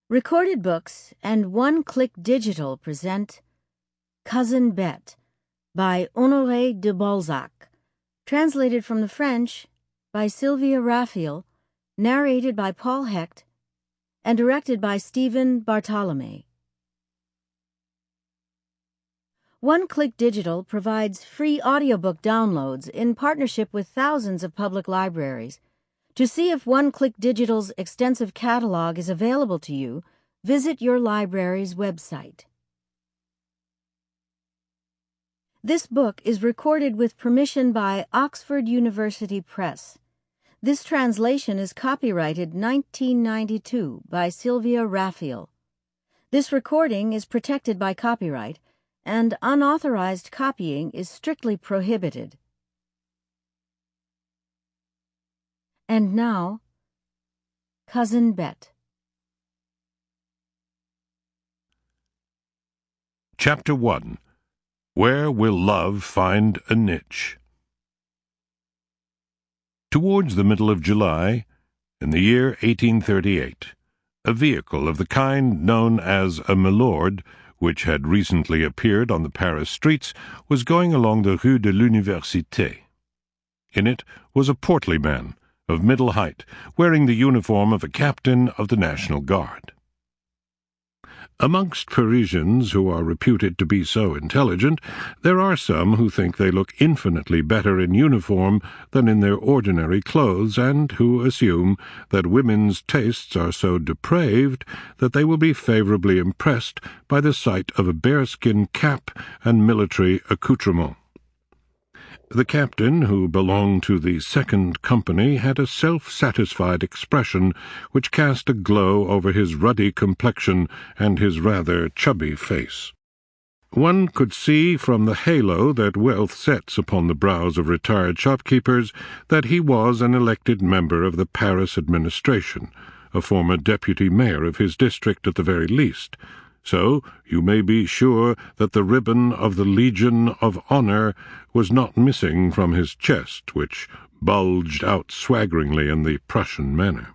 Recorded Books and One Click Digital present Cousin Bette by Honoré De Balzac, translated from the French by Sylvia Raphael, narrated by Paul Hecht, and directed by Stephen Bartolome. One Click Digital provides free audiobook downloads in partnership with thousands of public libraries. To see if One Click Digital's extensive catalog is available to you, visit your library's website. This book is recorded with permission by Oxford University Press. This translation is copyrighted 1992 by Sylvia Raphael. This recording is protected by copyright, and unauthorized copying is strictly prohibited. And now, Cousin Bette. Chapter 1. Where Will Love Find a Niche? Towards the middle of July, in the year 1838, a vehicle of the kind known as a milord, which had recently appeared on the Paris streets, was going along the Rue de l'Université. In it was a portly man, of middle height, wearing the uniform of a captain of the National Guard. Amongst Parisians who are reputed to be so intelligent, there are some who think they look infinitely better in uniform than in their ordinary clothes, and who assume that women's tastes are so depraved that they will be favourably impressed by the sight of a bearskin cap and military accoutrement. The captain, who belonged to the second company, had a self-satisfied expression which cast a glow over his ruddy complexion and his rather chubby face. One could see from the halo that wealth sets upon the brows of retired shopkeepers that he was an elected member of the Paris administration, a former deputy mayor of his district at the very least. So you may be sure that the ribbon of the Legion of Honor was not missing from his chest, which bulged out swaggeringly in the Prussian manner.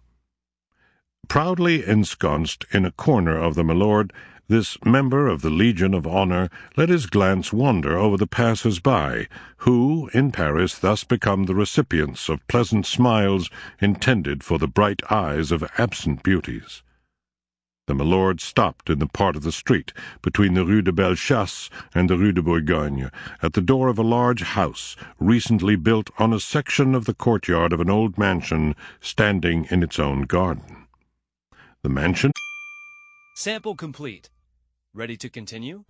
Proudly ensconced in a corner of the milord, this member of the Legion of Honor let his glance wander over the passers-by, who, in Paris, thus become the recipients of pleasant smiles intended for the bright eyes of absent beauties. The milord stopped in the part of the street between the Rue de Bellechasse and the Rue de Bourgogne, at the door of a large house recently built on a section of the courtyard of an old mansion standing in its own garden. The mansion... Sample complete. Ready to continue?